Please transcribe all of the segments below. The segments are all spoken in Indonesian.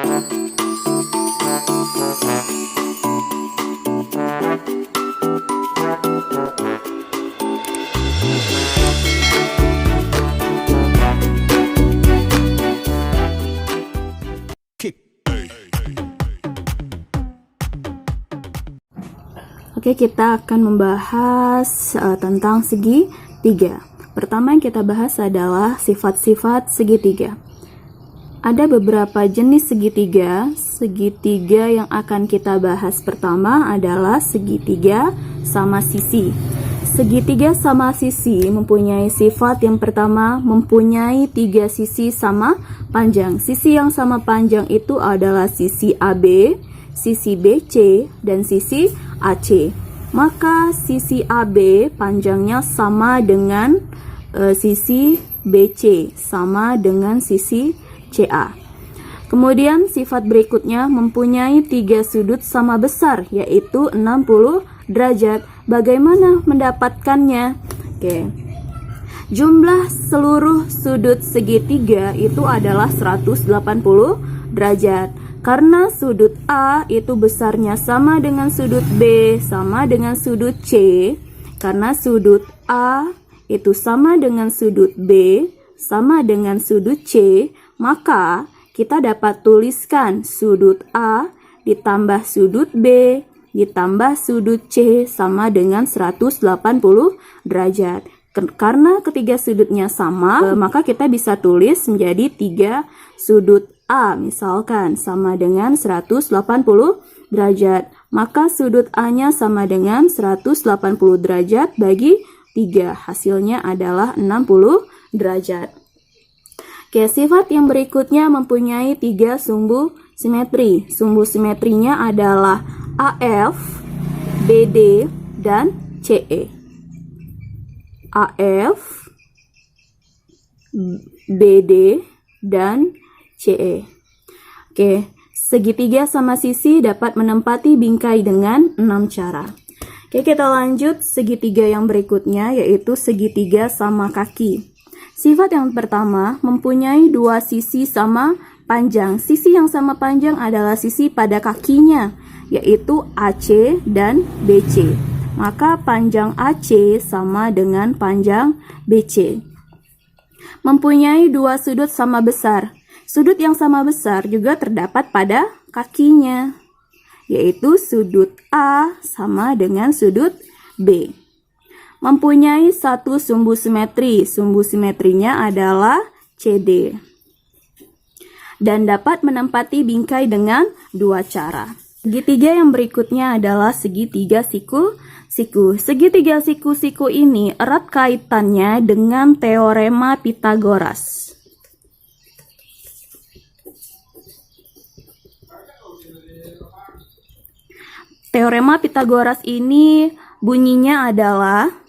Oke, kita akan membahas tentang segitiga. Pertama yang kita bahas adalah sifat-sifat segitiga. Ada beberapa jenis segitiga. Segitiga yang akan kita bahas pertama adalah segitiga sama sisi. Segitiga sama sisi mempunyai sifat yang pertama, mempunyai 3 sisi sama panjang. Sisi yang sama panjang itu adalah sisi AB, sisi BC, dan sisi AC. Maka sisi AB panjangnya sama dengan sisi BC, sama dengan sisi CA. Kemudian sifat berikutnya mempunyai 3 sudut sama besar, yaitu 60 derajat. Bagaimana mendapatkannya? Oke. Jumlah seluruh sudut segitiga itu adalah 180 derajat. Karena sudut A itu besarnya sama dengan sudut B sama dengan sudut C. Karena sudut A itu sama dengan sudut B sama dengan sudut C, maka kita dapat tuliskan sudut A ditambah sudut B ditambah sudut C sama dengan 180 derajat. Karena ketiga sudutnya sama, maka kita bisa tulis menjadi 3 sudut A, misalkan sama dengan 180 derajat. Maka sudut A-nya sama dengan 180 derajat bagi 3. Hasilnya adalah 60 derajat. Oke, sifat yang berikutnya mempunyai 3 sumbu simetri. Sumbu simetrinya adalah AF, BD, dan CE. AF, BD, dan CE. Oke, segitiga sama sisi dapat menempati bingkai dengan 6 cara. Oke, kita lanjut segitiga yang berikutnya, yaitu segitiga sama kaki. Sifat yang pertama mempunyai 2 sisi sama panjang. Sisi yang sama panjang adalah sisi pada kakinya, yaitu AC dan BC. Maka panjang AC sama dengan panjang BC. Mempunyai 2 sudut sama besar. Sudut yang sama besar juga terdapat pada kakinya, yaitu sudut A sama dengan sudut B. Mempunyai 1 sumbu simetri. Sumbu simetrinya adalah CD. Dan dapat menempati bingkai dengan 2 cara. Segitiga yang berikutnya adalah segitiga siku-siku. Segitiga siku-siku ini erat kaitannya dengan teorema Pythagoras. Teorema Pythagoras ini bunyinya adalah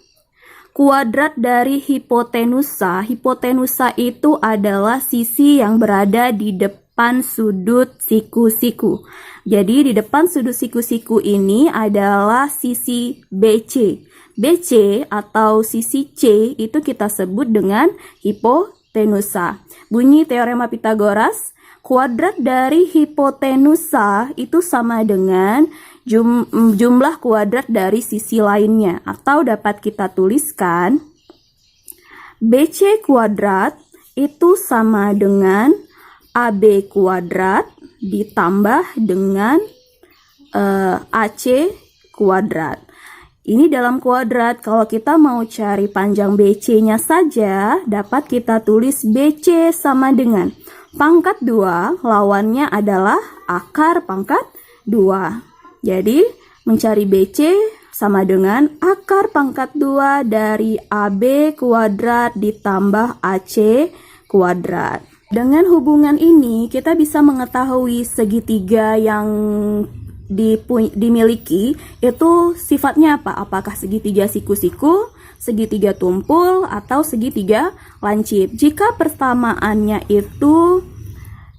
kuadrat dari hipotenusa. Hipotenusa itu adalah sisi yang berada di depan sudut siku-siku. Jadi di depan sudut siku-siku ini adalah sisi BC. BC atau sisi C itu kita sebut dengan hipotenusa. Bunyi teorema Pythagoras, kuadrat dari hipotenusa itu sama dengan jumlah kuadrat dari sisi lainnya, atau dapat kita tuliskan BC kuadrat itu sama dengan AB kuadrat ditambah dengan AC kuadrat. Ini dalam kuadrat. Kalau kita mau cari panjang BC-nya saja, dapat kita tulis BC sama dengan pangkat 2, lawannya adalah akar pangkat 2. Jadi, mencari BC sama dengan akar pangkat 2 dari AB kuadrat ditambah AC kuadrat. Dengan hubungan ini, kita bisa mengetahui segitiga yang dimiliki itu sifatnya apa? Apakah segitiga siku-siku, segitiga tumpul, atau segitiga lancip? Jika persamaannya itu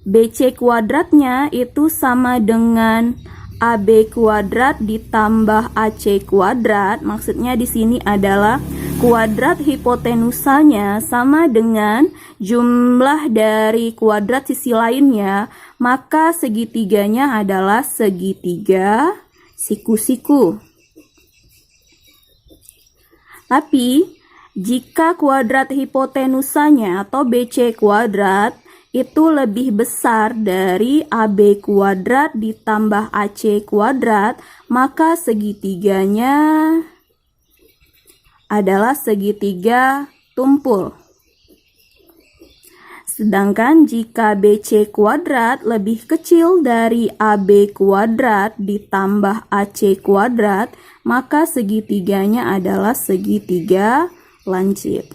BC kuadratnya itu sama dengan AB kuadrat ditambah AC kuadrat, maksudnya di sini adalah kuadrat hipotenusanya sama dengan jumlah dari kuadrat sisi lainnya, maka segitiganya adalah segitiga siku-siku. Tapi, jika kuadrat hipotenusanya atau BC kuadrat itu lebih besar dari AB kuadrat ditambah AC kuadrat, maka segitiganya adalah segitiga tumpul. Sedangkan jika BC kuadrat lebih kecil dari AB kuadrat ditambah AC kuadrat, maka segitiganya adalah segitiga lancip.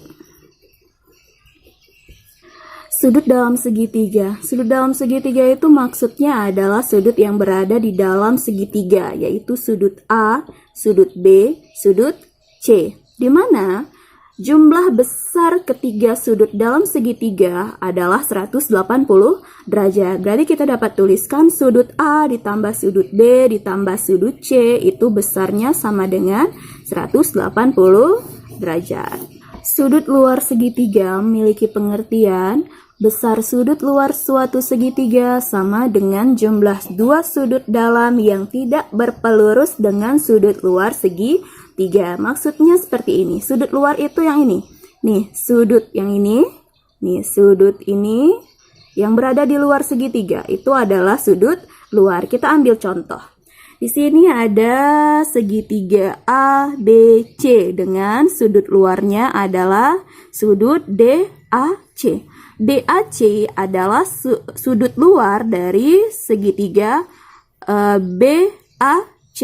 Sudut dalam segitiga. Sudut dalam segitiga itu maksudnya adalah sudut yang berada di dalam segitiga, yaitu sudut A, sudut B, sudut C. Di mana jumlah besar ketiga sudut dalam segitiga adalah 180 derajat. Berarti kita dapat tuliskan sudut A ditambah sudut B ditambah sudut C itu besarnya sama dengan 180 derajat. Sudut luar segitiga memiliki pengertian besar sudut luar suatu segitiga sama dengan jumlah dua sudut dalam yang tidak berpelurus dengan sudut luar segitiga. Maksudnya seperti ini. Sudut luar itu yang ini. Nih, sudut yang ini. Nih, sudut ini yang berada di luar segitiga. Itu adalah sudut luar. Kita ambil contoh. Di sini ada segitiga A, B, C dengan sudut luarnya adalah sudut DAC. DAC adalah sudut luar dari segitiga BAC.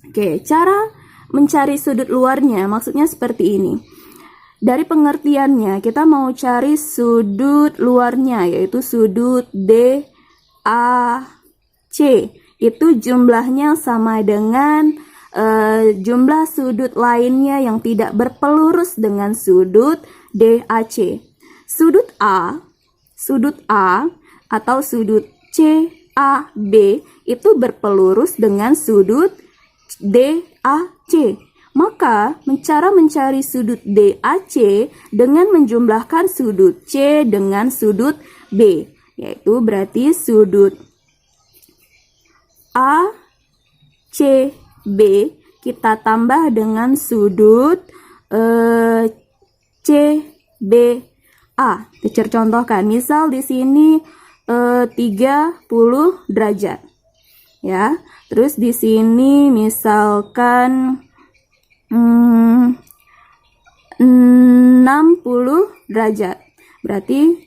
Oke, cara mencari sudut luarnya maksudnya seperti ini. Dari pengertiannya kita mau cari sudut luarnya yaitu sudut DAC. Itu jumlahnya sama dengan jumlah sudut lainnya yang tidak berpelurus dengan sudut DAC. Sudut A atau sudut CAB itu berpelurus dengan sudut DAC. Maka, cara mencari sudut DAC dengan menjumlahkan sudut C dengan sudut B, yaitu berarti sudut ACB kita tambah dengan sudut CBA. Teacher contohkan, misal di sini 30 derajat. Ya, terus di sini misalkan 60 derajat. Berarti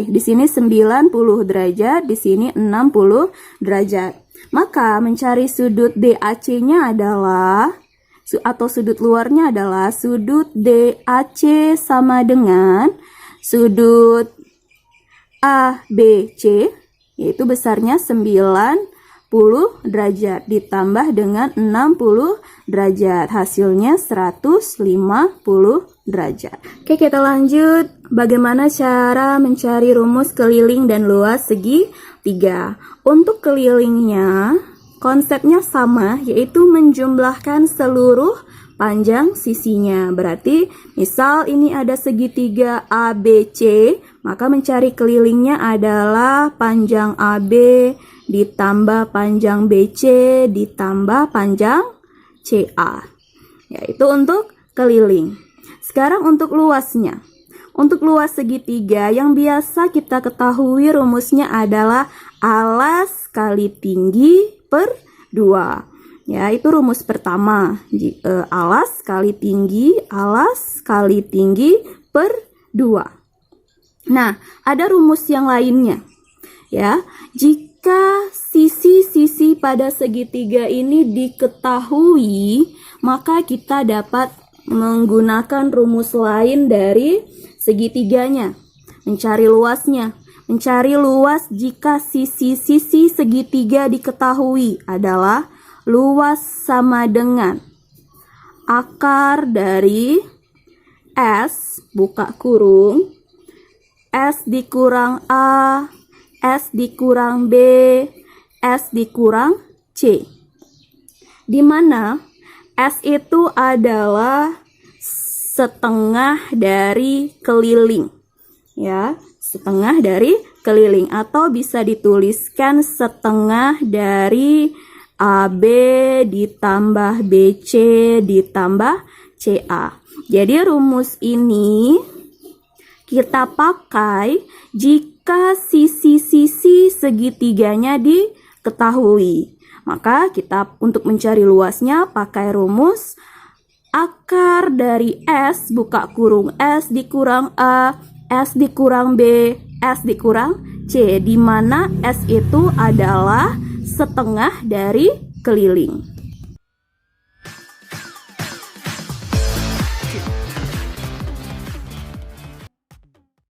di sini 90 derajat, di sini 60 derajat. Maka mencari sudut DAC-nya adalah atau sudut luarnya adalah sudut DAC sama dengan sudut ABC, yaitu besarnya 90 derajat ditambah dengan 60 derajat, hasilnya 150 derajat. Oke, kita lanjut. Bagaimana cara mencari rumus keliling dan luas segitiga? Untuk kelilingnya, konsepnya sama, yaitu menjumlahkan seluruh panjang sisinya. Berarti, misal ini ada segitiga ABC, maka mencari kelilingnya adalah panjang AB ditambah panjang BC ditambah panjang CA. Yaitu untuk keliling. Sekarang untuk luasnya. Untuk luas segitiga yang biasa kita ketahui rumusnya adalah alas kali tinggi per 2. Ya, itu rumus pertama. Alas kali tinggi per 2. Nah, ada rumus yang lainnya. Ya, jika sisi-sisi pada segitiga ini diketahui, maka kita dapat menggunakan rumus lain dari segitiganya. Mencari luasnya. Mencari luas jika sisi-sisi segitiga diketahui adalah luas sama dengan akar dari S, buka kurung, S dikurang A, S dikurang B, S dikurang C. Di mana S itu adalah setengah dari keliling. Ya, setengah dari keliling, atau bisa dituliskan setengah dari AB ditambah BC ditambah CA. Jadi rumus ini kita pakai jika sisi-sisi segitiganya diketahui. Maka kita untuk mencari luasnya pakai rumus akar dari S buka kurung S dikurang A, S dikurang B, S dikurang C, di mana S itu adalah setengah dari keliling.